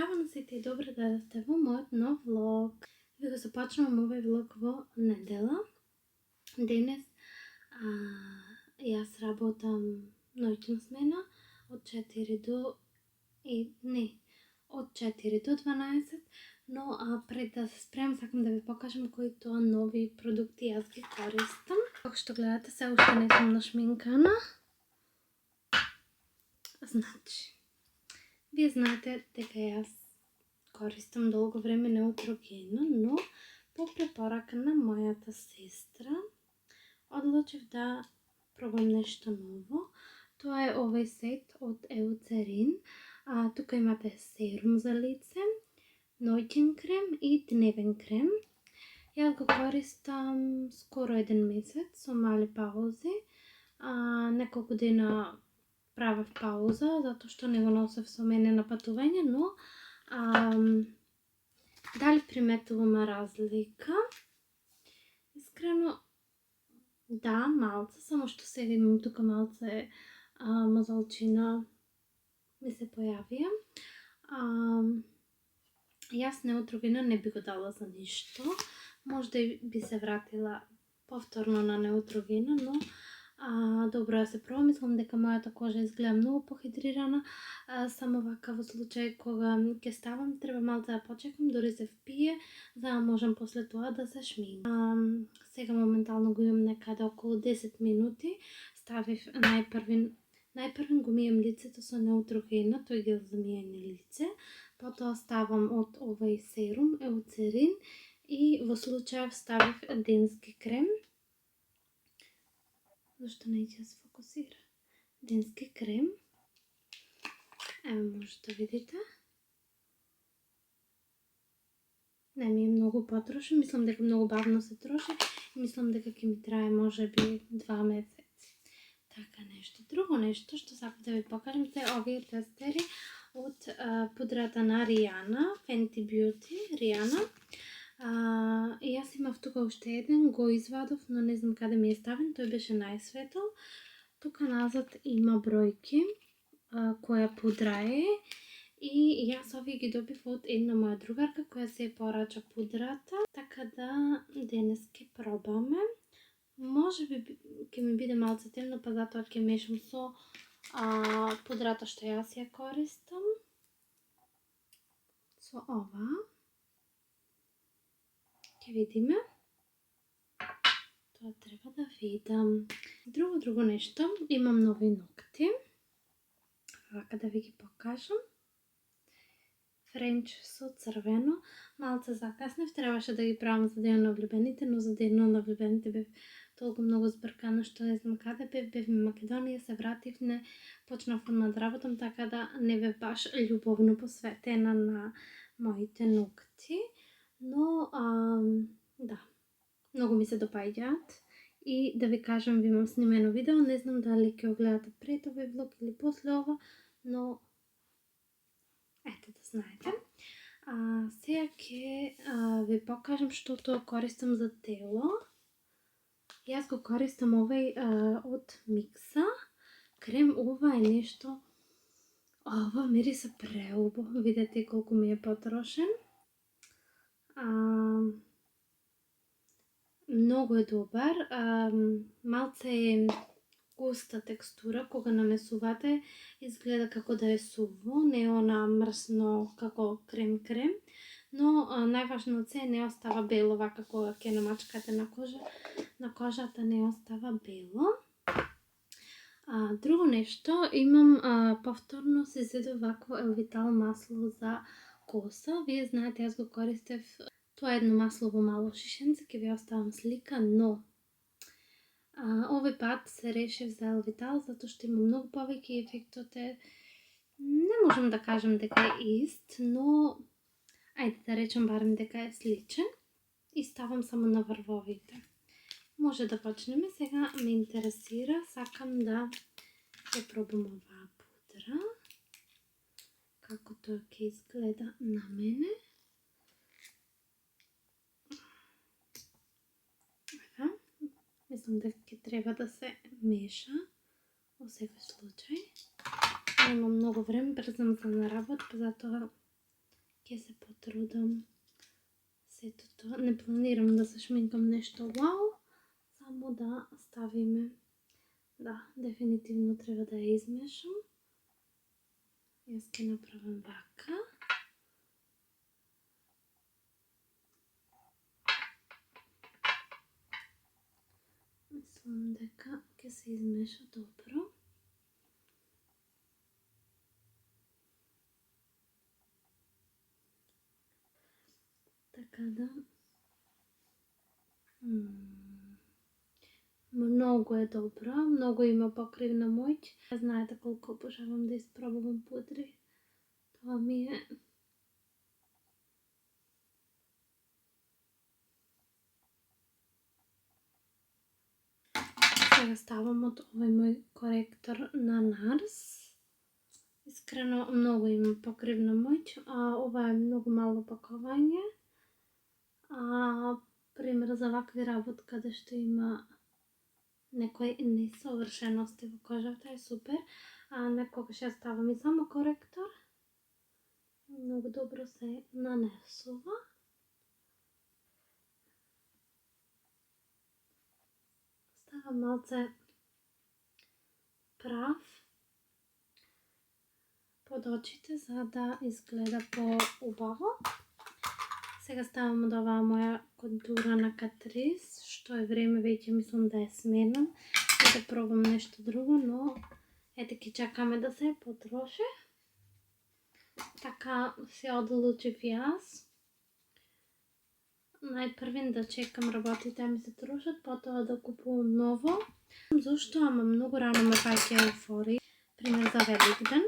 Здраво на сите и добре дојдовте во мојот нов влог. Ви го започнувам овој влог во недела. Денес јас работам ноќна смена од 4 до од 4 до 12, но пред да се спремам сакам да ви покажам кои тоа нови продукти јас ги користам. Како што гледате, се уште не сум нашминкана. Значи, вие знаете дека јас користам долго време неутрогена, но по препорака на мојата сестра одлучив да пробам нешто ново. Тоа е овој сет од Еуцерин. Тука имате серум за лице, ноќен крем и дневен крем. Јас го користам скоро 1 месец со мали паузи. Неколку дена правев пауза затоа што не го носев со мене на патување, но дали приметуваме разлика? Искрено, да, малце, само што сега имам тука малце мозолчина ми се појавија. Јас неутрогена не би го дала за ништо. Можда и би се вратила повторно на неутрогена, но добро да се пробам. Мислам дека мојата кожа изгледа многу похидрирана. Само вака во случај кога ќе ставам, треба малце да почекам, дори се впие, за да можам после тоа да се шминкам. Сега моментално го имам некаде околу 10 минути. Ставив најпрвен го мијам лицето со неутрогена, тој гел за мијање лице. Потоа ставам од овој серум Еуцерин и во случајов ставив денски крем. Зашто не ќе се фокусира? Денски крем. Ево, може да видите. Не ми е многу потрошен, мислам дека многу бавно се троши и мислам дека ќе ми трае можеби 2 месеци. Така нешто. Друго нешто што сакам да ви покажам се овие тестери од пудрата на Rihanna, Fenty Beauty Rihanna. И јас имав тука уште еден, го извадов, но не знам каде ми е ставен, тој беше најсветол. Тука назад има бројки која пудра е и јас овие ги добив од една моја другарка која се порача пудрата, така да денес ќе пробаме. Можеби ќе ми биде малце темно, па затоа ќе мешам со пудрата што јас ја користам. Со ова. Ќе видиме. Тоа треба да видам. Друго нешто, имам нови ногти. Вака да ви ги покажам. Френч со црвено. Малце закаснев, требаше да ги правам за ден на влюбените, но за ден на влюбените бев толку многу збркана што не знам каде бев во Македонија, се вратив, не почнав да работам, така да не бев баш љубовно посветена на моите ногти. Но, да, многу ми се допаѓаат. И да ви кажам, ви имам снимено видео, не знам дали ќе го гледате пред овој влог или после ова, но ете да знаете. Сега ќе ви покажам што тоа користам за тело. Јас го користам овој од Микса крем. Ова е нешто, ова мириса преубаво, видете колку ми е потрошен. Многу е добар, малце е густа текстура, кога намесувате изгледа како да е суво, не е она мрсно како крем, но најважно од се не остава бело, вака кога ќе намачкате на кожата не остава бело. Друго нешто, имам повторно се зедо вакво Елвитал масло за коса. Вие знаете, јас го користев тоа едно масло во мало шишенце, ќе ви оставам слика, но овој пат се решив за Елвитал, затоа што има многу повеќе ефектот е, не можам да кажам дека е ист, но ајде да речем барем дека е сличен. И ставам само на врвовите. Може да почнеме, сега ме интересира, сакам да ќе пробам оваа пудра. Како тоа ќе изгледа на мене. Мислам дека ќе треба да се меша во секој случај. Немам многу време, брзам за на работа, затоа Ќе се потрудам. Сето тоа. Не планирам да се шминкам нешто вау, само да ставиме. Да, дефинитивно треба да ја измешам. Јас ќе направам вака. Мислам дека ќе се измеша добро. Така да... Многу е добро, многу има покривна моќ. Знаете колку обожавам да испробувам пудри. Тоа ми е... Сега ставам од овој мој коректор на NARS. Искрено многу има покривна моќ, ова е многу мало пакување. Пример за вакви работи каде што има некои несовршености во кожата е супер. Некогаш ја ставам и само коректор. Многу добро се нанесува. Ставам малце прав под очите за да изгледа по-убаво. Сега ставам од оваа моја контура на Catrice, што е време веќе мислам да ја сменам и да пробам нешто друго, но ете ќе чакаме да се потроши. Така се одлучив јас. Најпрвин да чекам работите да ми се трошат, потоа да купувам ново. Зошто? Ама многу рано ме фаќа еуфорија. Пример за Великден.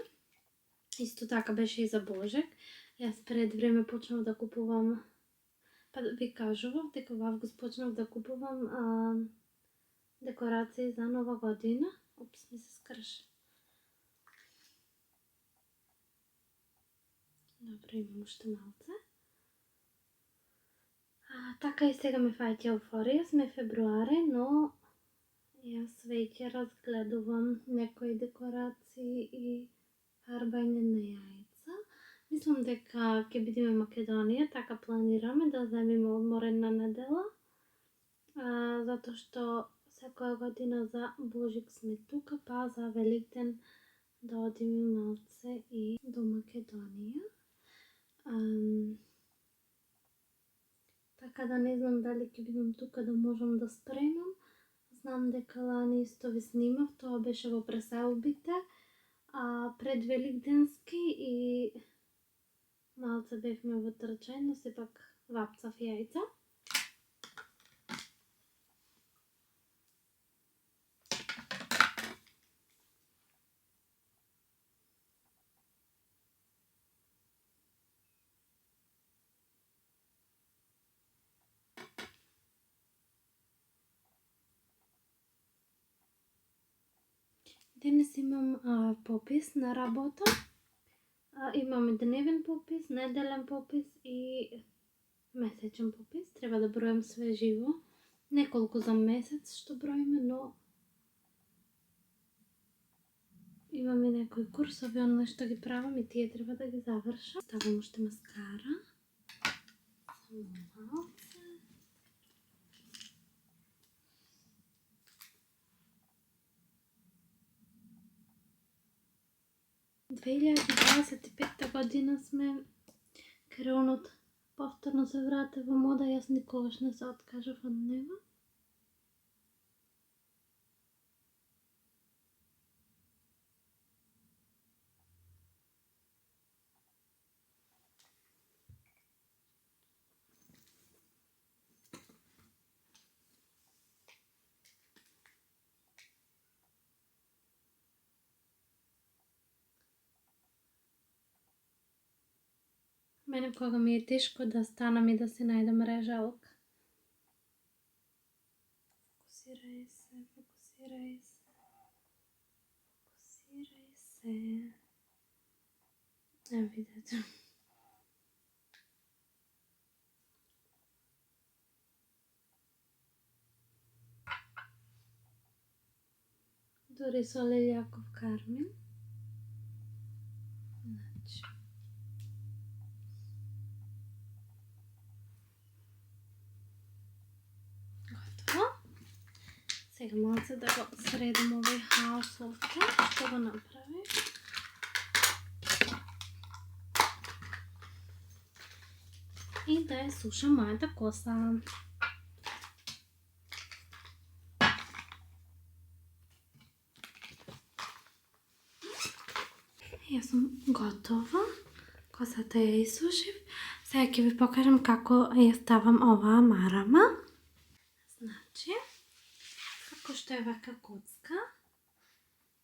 Исто така беше и за Божек. Јас пред време почнав да купувам, па ви кажував дека во август почнав да купувам декорации за Нова година. Опс, ми се скрши. Добре, имам уште малце. Така и сега ме фаќа еуфорија, сме февруари, но јас веќе разгледувам некои декорации и фарбање на јајца. Мислам дека ќе бидеме Македонија, така планираме да земеме одмор една недела. Затоа што секоја година за Божик сме тука, па за Великден да одиме малце и до Македонија. Така да не знам дали ќе бидам тука да можам да спремам. Знам дека лани исто ви снимав, тоа беше во преселбите, пред Великденски и малце бевме во трчај, но сепак вапцав јајца. Денес имам попис на работа. Имам дневен попис, неделен попис и месечен попис. Треба да бројам све живо. Неколку за месец што броиме, но имам и некои курсови, онлайн што ги правам и тие треба да ги завршам. Ставам уште маскара. Само малце. 2025 година сме. Креонот повторно се врати во мода, јас никогаш не се откажав од него. Мене кога ми е тешко да станам и да се најдам режалка. Фокусирај се, фокусирај се, фокусирај се. Ево видете. Дори со лелјаков кармин. Значи. Сега малце да го средам овој хаос овде, што го направи. И да ја сушам мојата коса. Јас сум готова. Косата ја исушив. Сега ќе ви покажам како ја ставам оваа марама. Значи, како што е вака коцка,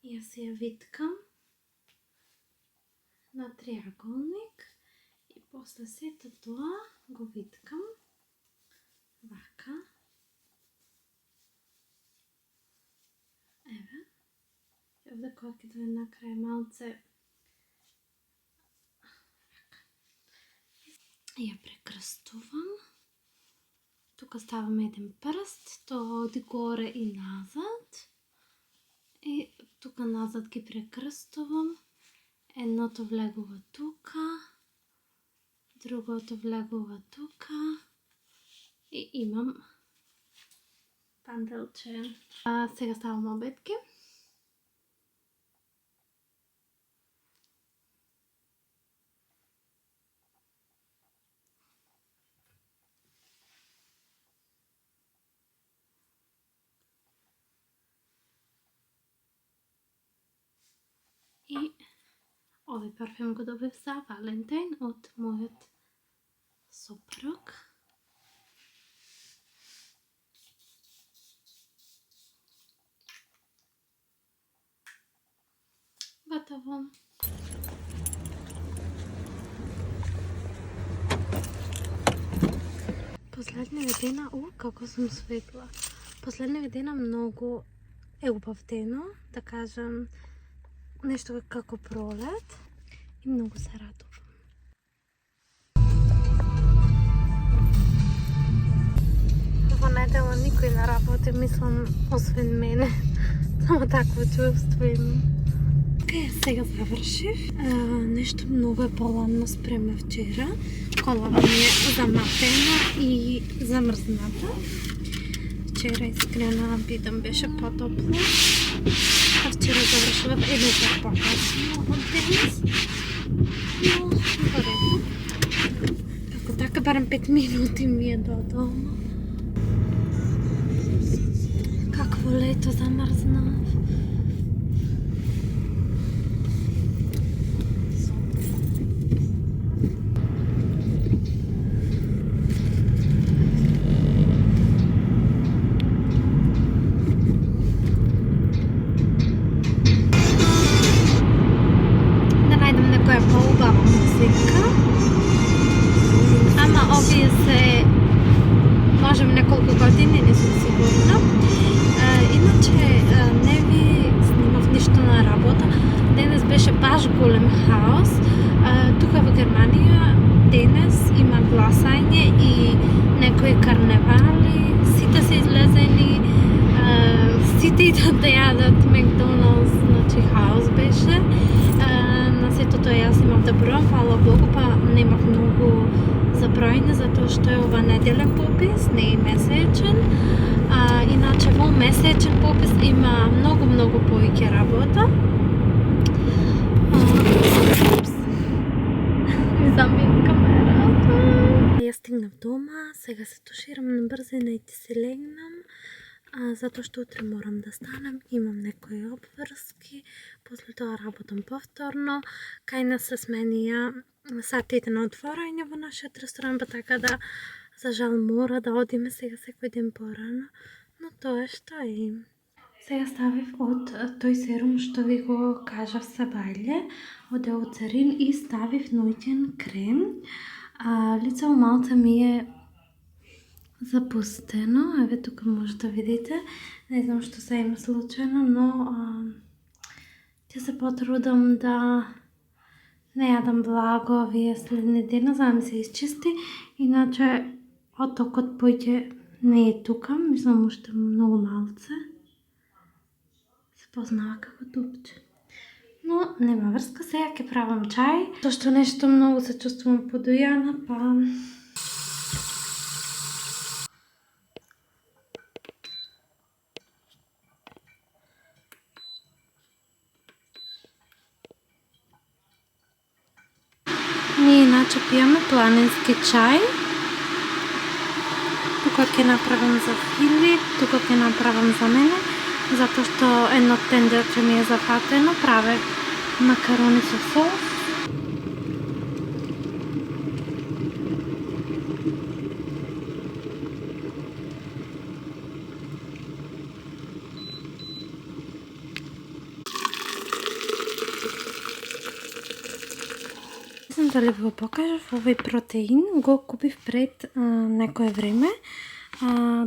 јас ја виткам на триаголник и после сето тоа го виткам вака. Еве. Овде котките на крај малце ја прекрстувам. Тука ставам еден прст, тоа оди горе и назад. И тука назад ги прекрстувам. Едното влегува тука, другото влегува тука. И имам панделче. Сега ставам обетки. И овој парфем го добив за Валентин од мојот сопруг. Готово. Последниве дена, како сум светла. Последниве дена многу е убав дено, да кажам, нешто како пролет и многу се радувам. Во недела никој не работи, мислам, освен мене. Само такво чувство имам. Сега завршив. Нешто многу е поладно спрема вчера. Колава ми е заматена и замрзната. Вчера искрено бидам беше потопло. А вчера завршував еден час покасно од денес. Но, во реду. Како така, барем 5 минути ми е до дома. Какво лето замрзнав. Ама овие се можем неколку години, не сум сигурна. Иначе не ви снимав ништо на работа. Денес беше баш голем хаос. Тука во Германија денес има гласање и некои карневали. Сите се излезени, сите идат да јадат Макдоналдс, значи хаос беше. На сето тоа јас имав да бројам, фала Богу, па немав многу за бројне, затоа што е ова неделен попис, не е месечен. Иначе во месечен попис има многу повеќе работа. Ми замин камерата. Јас стигнав дома, сега се туширам на брзина и ти се легнам. Затоа што утре морам да станам, имам некои обврски, после тоа работам повторно. Кај нас се сменија сатите на отворање во нашиот ресторан, па така да, за жал мора да одиме сега секој ден порано, но тоа што е. Сега ставив од тој серум што ви го кажав се бајле, од Еуцерин и ставив ноќен крем. Лицето малце ми е запустено, еве тука може да видите, не знам што се има случајно, но ќе се потрудам да не јадам благо овие следни дена, за да ми се исчисти, иначе отокот поќе не е тука, мислам уште многу малце. Се познава како дупче. Но нема врска, сега ќе правам чај, тоа што нешто многу се чувствувам подујана, па Ние иначе пиеме планински чај. Тука ќе направам за Филип, тука ќе направам за мене, затоа што едно тенделче ми е зафатено, праве макарони со сос. Дали ви го покажав, овој протеин го купив пред некое време.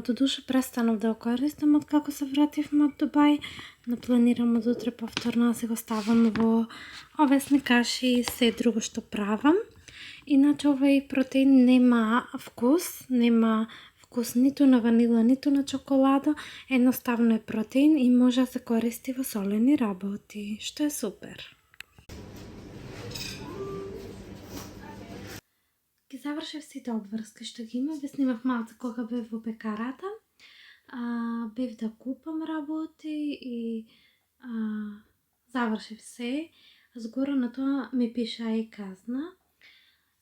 Додуше престанав да го користам од како се вративме од Дубај, но планирам од утре повторно да се го ставам во овесни каши и се друго што правам. Иначе овој протеин нема вкус ниту на ванила, ниту на чоколада, едноставно е протеин и може да се користи во солени работи, што е супер. Ги завршив сите обврски што ги имам, ве снимав малце кога бев во пекарата. Бев да купам работи и завршив се. Згоро на тоа ми пиша и казна.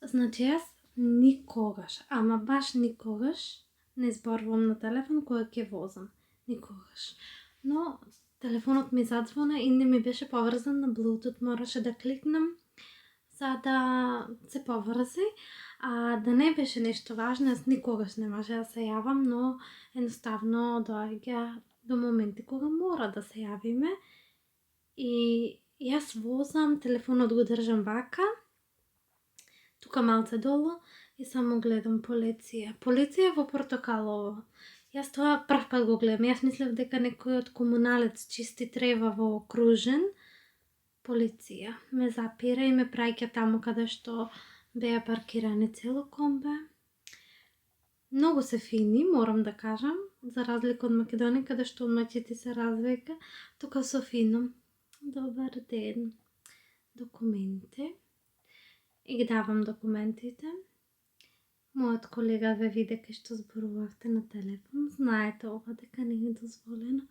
Значи јас никогаш, ама баш никогаш не зборувам на телефон кога ќе возам. Никогаш. Но телефонот ми задзвона и не ми беше поврзан на Bluetooth, мораше да кликнам за да се поврзи. Да не беше нешто важно, јас никогаш не може да се јавам, но едноставно доаѓа до моменти кога мора да се јавиме. И јас возам, телефонот го држам вака, тука малце долу и само гледам полиција. Полиција во портокалово. Јас тоа прв пат го гледам. Јас мислев дека некој од комуналец чисти трева во окружен. Полиција ме запира и ме праќа таму каде што беа паркирани цело комбе. Многу се фини, морам да кажам, за разлика од Македонија, каде што одмаќите се развека, тука со фино. Добар ден. Документи. И ги давам документите. Мојот колега ве виде кај што зборувавте на телефон. Знаете ова дека не е дозволено.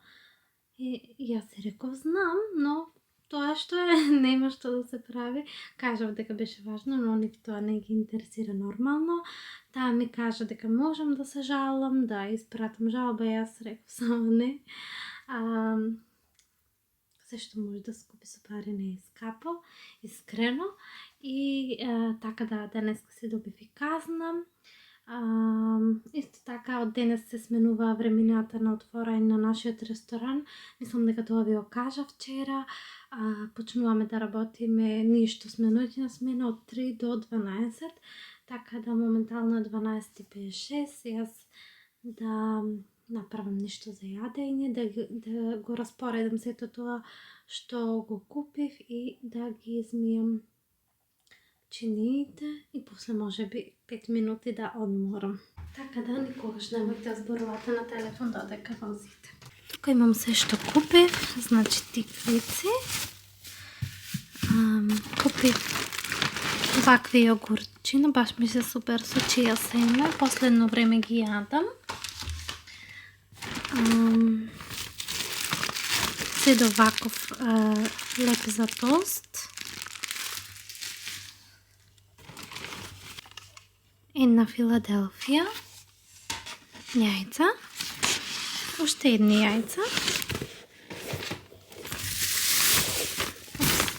И јас си реков, знам, но тоа што е, нема што да се прави. Кажав дека беше важно, но нив тоа не ги интересира нормално. Таа ми кажа дека можам да се жалам, да испратам жалба, јас реков само не. Се што може да се купи со пари не е скапо, искрено. И така да, денеска се добив и казна. Исто така, од денес се сменува времината на отворање на нашиот ресторан. Мислам дека тоа ви го кажа вчера. Почнуваме да работиме, ние што сме ноќна смена од 3 до 12, така да моментално е 12:56, јас да направам нешто за јадење, да го распоредам сето тоа што го купив и да ги измијам чиниите и после може би 5 минути да одморам. Така да никогаш немојте да зборувате на телефон додека возите. Тука имам се што купив, значи тиквици. Купив вакви јогуртчина, баш ми се супер со чија семе, последно време ги јадам. Седо ваков леп за тост. Една Филаделфија. Јајца. Уште едни јајца.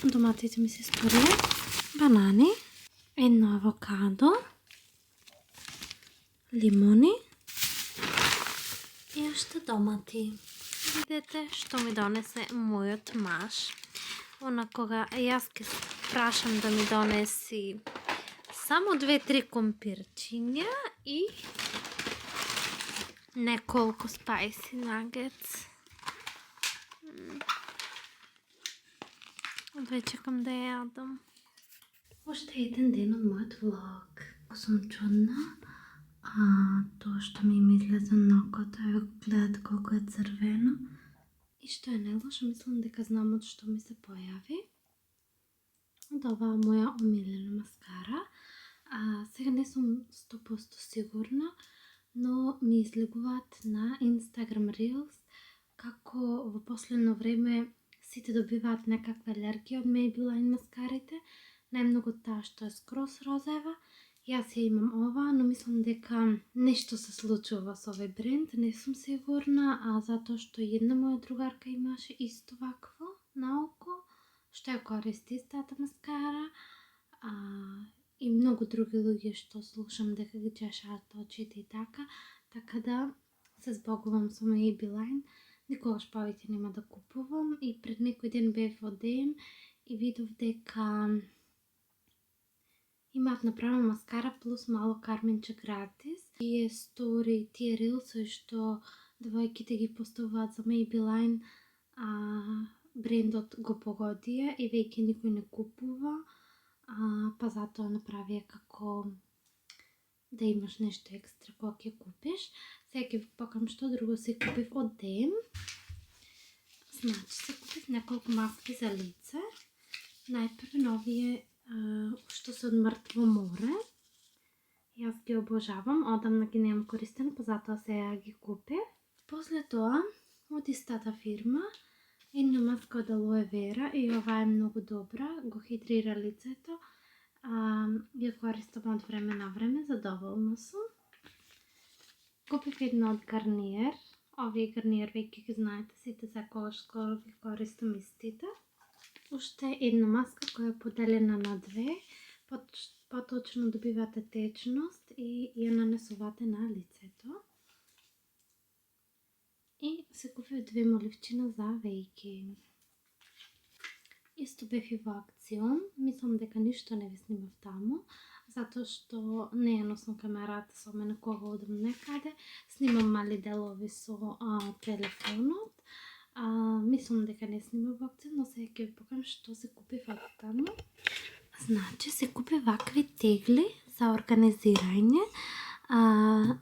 Доматите ми се спориле. Банани. Едно авокадо. Лимони. И уште домати. Видете што ми донесе мојот маж. Кога јас ке прашам да ми донеси само 2-3 компирчиња и неколку спајси нагетс. Веќе чекам да јадам. Уште еден ден од мојот влог. Ако сум чудна, тоа што ми излезе на окото, ево гледате колку е црвено. И што е нелошо, мислам дека знам од што ми се појави. Од оваа моја омилена маскара. Сега не сум 100% сигурна, но ми излегуваат на Instagram Reels како во последно време сите добиваат некаква алергија од Maybelline маскарите, најмногу таа што е скроз розева. Јас ја имам ова, но мислам дека нешто се случува со овој бренд, не сум сигурна, затоа што една моја другарка имаше исто вакво на око, што ја користи истата маскара, и многу други луѓе што слушам дека ги чешаат очите и така да се збогувам со Maybelline, никогаш повеќе нема да купувам. И пред некој ден бев во DM и видов дека имаат направено маскара плюс мало карменче гратис. Тие стори, тие рилсови што девојките ги поставуваат за Maybelline, брендот го погодија и веќе никој не купува, па затоа направија како да имаш нешто екстра кога ќе купиш. Сега ќе ви покажам што друго си купив од DM. Значи, се купив неколку маски за лице. Најпрво овие што се од мртво море. Јас ги обожавам, одамна ги немам користено, па затоа сега ги купив. После тоа, од истата фирма, една маска од Aloe Vera и ова е многу добра, го хидрира лицето. Ја користам од време на време, задоволна сум. Купив една од Garnier. Овие Garnier веќе ги знаете, сите секогаш скоро ги користам истите. Уште една маска која е поделена на две, поточно добивате течност и ја нанесувате на лицето. И се купив две моливчина за вејки. Исто бев и во акцион, мислам дека ништо не ви снимав таму, затоа што не ја носам камерата со мене кога одам некаде, снимам мали делови со телефонот. Мислам дека не снимам во акцион, но сега ќе ви покажам што се купив од таму. Значи, се купив вакви тегли за организирање.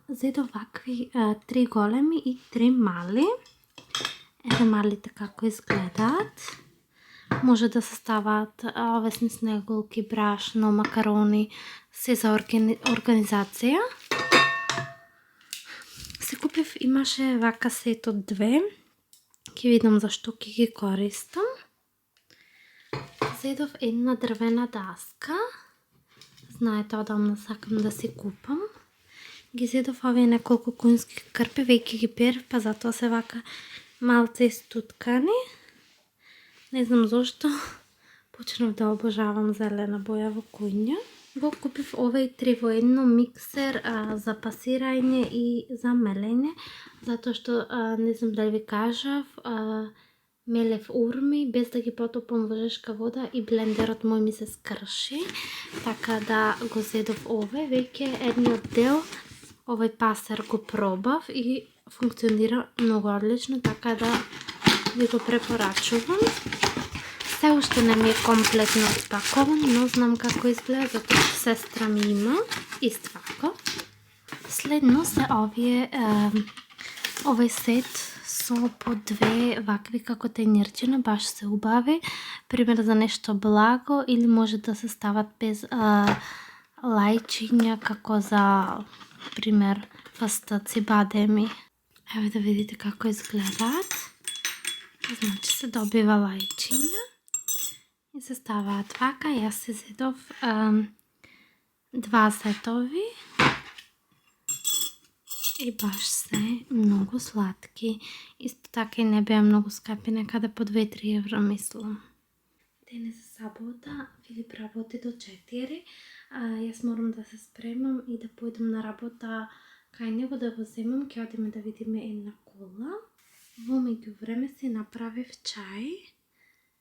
Зедов вакви 3 големи и 3 мали. Еве малите како изгледаат. Може да се ставаат овесни снеголки, брашно, макарони, се за организација. Се купив, имаше вака сет од 2. Ќе видам зашто ќе ги користам. Зедов една дрвена даска. Знаете, одамна сакам да си купам. Ги зедов овие неколку конски крпи, веќе ги перев, па затоа се вака малце истуткани. Не знам зошто, почнав да обожавам зелена боја во куња. Го купив овој 3 во 1 миксер за пасирање и за мелење, затоа што не знам дали ви кажав, мелев урми без да ги потопам во жешка вода и блендерот мој ми се скрши, така да го зедов овој. Веќе едниот дел овој пасер го пробав и функционира многу одлично, така да ви го препорачувам. Се уште не ми е комплетно спакован, но знам како изгледа, затоа што сестра ми има ист вако. Следно се овој сет со по 2 вакви како тенирчина, баш се убави. Пример за нешто благо или може да се стават без лајчиња, како за пример фастаци, бадеми. Еве да видите како изгледаат. Значи се добива лајчиња и се ставаат вака. Јас се зедов 2 сетови и баш се многу сладки. Исто така и не беа многу скапи, некаде по 2-3 евра мислам. Денес е сабота, Филип работи до 4. Јас морам да се спремам и да појдам на работа кај него да го земам. Ќе одиме да видиме една кола. Во меѓувреме си направив чај.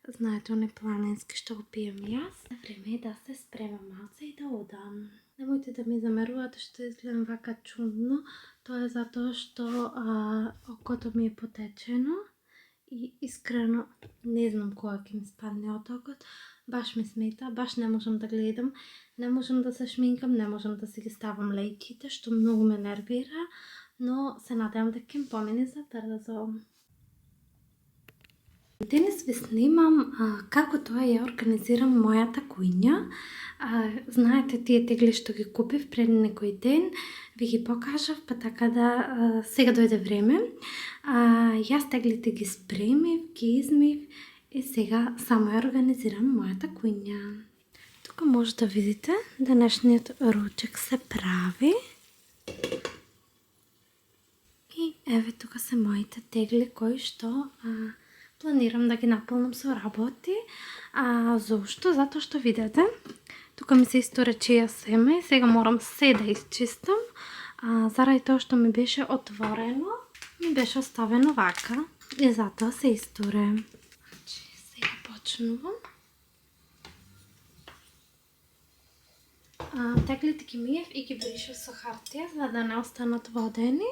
Знаете, он е планински што го пијам јас. Време е да се спремам малце и да одам. Немојте да ми замерувате што изгледам вака чудно. Тоа е затоа што окото ми е потечено и искрено не знам кога ќе ми спадне од окот. Баш ми смета, баш не можам да гледам, не можам да се шминкам, не можам да си ги ставам лејките, што многу ме нервира, но се надевам дека ќе помине за брзо. Денес ви снимам како тоа ја организирам мојата куња. Знаете, тие тегли што ги купив пред некој ден, ви ги покажав, па така да сега дојде време. Јас теглите ги спремив, ги измив и сега само ја организирам мојата куња. Тука Тука може да видите, денешниот ручек се прави. И еве тука се моите тегли кои што планирам да ги наполнам со работи. Зошто? Затоа што видете, тука ми се истуре чија семе и сега морам се да исчистам. Заради тоа што ми беше отворено, ми беше оставено вака и затоа се истуре. Значи, сега почнувам. Теглите ги миев и ги бришав со хартија за да не останат водени.